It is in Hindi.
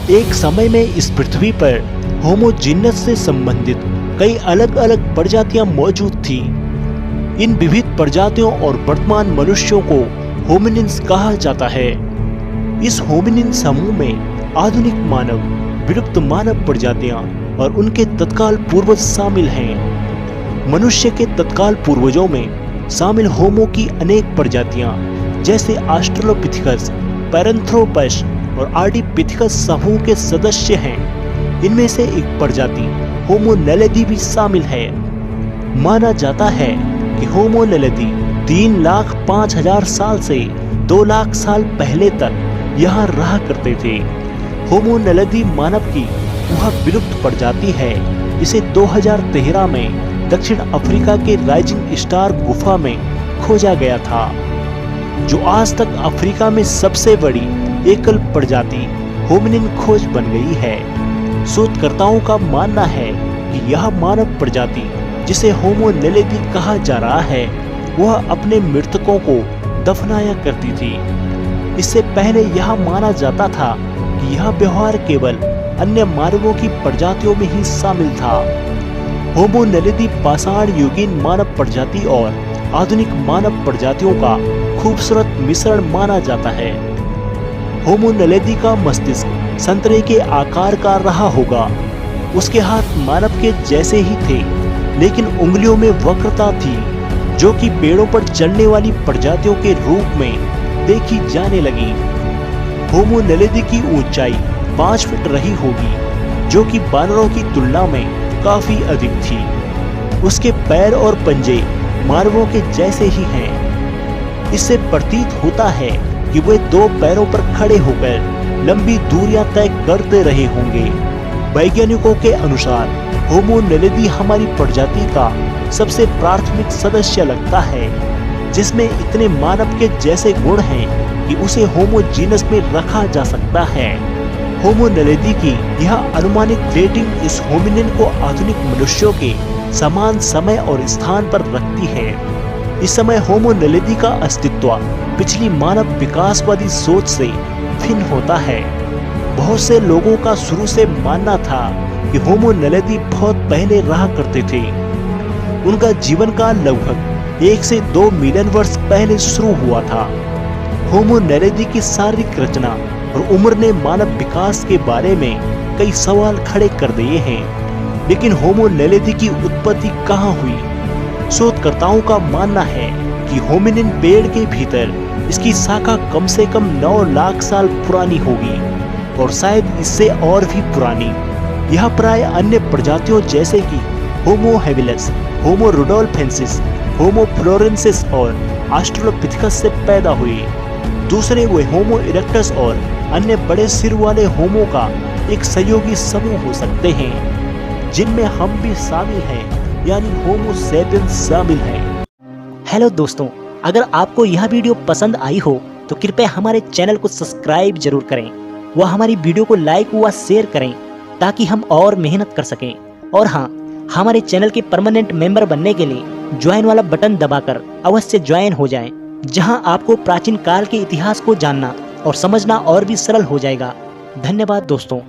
एक समय में इस पृथ्वी पर होमोजीनस से संबंधित कई अलग अलग प्रजातियां मौजूद थी। इन विविध प्रजातियों और वर्तमान मनुष्यों को होमिनिन्स कहा जाता है। इस होमिनिन समूह में आधुनिक मानव, विलुप्त मानव प्रजातियां और उनके तत्काल पूर्वज शामिल हैं। मनुष्य के तत्काल पूर्वजों में शामिल होमो की अनेक प्रजातियां जैसे ऑस्ट्रेलोपिथेकस, पैरेंथ्रोपस और आर्डिपिथेकस समूह के सदस्य हैं। इनमें से एक प्रजाति होमो नैलिडी भी शामिल है। माना जाता है कि होमो नैलिडी 3,05,000 साल से 2 लाख साल पहले तक यहाँ रहा करते थे। होमो नैलिडी मानव की वह विलुप्त प्रजाति है जिसे 2013 में दक्षिण अफ्रीका के राइजिंग स्टार गुफा में खोजा गया था, जो आज तक अफ्रीका में सबसे बड़ी एकल प्रजाति होमिनिन खोज बन गई है। शोधकर्ताओं का मानना है कि यह मानव प्रजाति जिसे होमो नैलिडी कहा जा रहा है वह अपने मृतकों को दफनाया करती थी। इससे पहले यह माना जाता था कि यह व्यवहार केवल अन्य मानवों की प्रजातियों में ही शामिल था। होमो नैलिडी पाषाण युगीन मानव प्रजाति और आधुनिक मानव प्रजातियों का खूबसूरत मिश्रण माना जाता है। होमो नैलिडी का मस्तिष्क संतरे के आकार का रहा होगा। उसके हाथ मानव के जैसे ही थे, लेकिन उंगलियों में वक्रता थी जो कि पेड़ों पर चढ़ने वाली प्रजातियों के रूप में देखी जाने लगी। होमो नैलिडी की ऊंचाई 5 फीट रही होगी, जो कि बानरों की तुलना में काफी अधिक थी। उसके पैर और पंजे मानवों के जैसे ही हैं। इससे प्रतीत होता है कि वे 2 पैरों पर खड़े होकर लंबी दूरियां तय करते रहे होंगे। वैज्ञानिकों के अनुसार होमो नैलिडी हमारी प्रजाति का सबसे प्राथमिक सदस्य लगता है, जिसमें इतने मानव के जैसे गुण हैं कि उसे होमोजीनस में रखा जा सकता है। होमो नैलिडी की यह अनुमानित रेटिंग इस होमिनिन को आधुनिक मनुष्यों के समान समय और स्थान पर रखती है। इस समय होमो नैलिडी का अस्तित्व पिछली मानव विकासवादी सोच से भिन्न होता है। बहुत से लोगों का शुरू से मानना था कि होमो नैलिडी बहुत पहले रहा करते थे। उनका जीवन काल लगभग 1 से 2 मिलियन वर्ष पहले शुरू हुआ था। होमो नैलिडी की शारीरिक रचना और उम्र ने मानव विकास के बारे में कई सवाल खड़े कर दिए हैं। लेकिन होमो नैलिडी की उत्पत्ति कहाँ हुई? शोधकर्ताओं का मानना है कि होमिनिन पेड़ के भीतर इसकी शाखा कम से कम 9 लाख साल पुरानी होगी और शायद इससे और भी पुरानी। यह प्राय अन्य प्रजातियों जैसे कि होमो हैबिलिस, होमो रुडोल्फेंसिस, होमो फ्लोरेंसिस और ऑस्ट्रेलोपिथेकस से पैदा हुई। दूसरे वे होमो इरेक्टस और अन्य बड़े सिर वाले होमो का एक सहयोगी समूह हो सकते हैं, जिनमें हम भी शामिल हैं, यानी होमो सेपियंस शामिल हैं। हेलो दोस्तों, अगर आपको यह वीडियो पसंद आई हो तो कृपया हमारे चैनल को सब्सक्राइब जरूर करें व हमारी वीडियो को लाइक व शेयर करें ताकि हम और मेहनत कर सकें। और हाँ, हमारे चैनल के परमानेंट मेंबर बनने के लिए ज्वाइन वाला बटन दबाकर अवश्य ज्वाइन हो जाएं, जहां आपको प्राचीन काल के इतिहास को जानना और समझना और भी सरल हो जाएगा। धन्यवाद दोस्तों।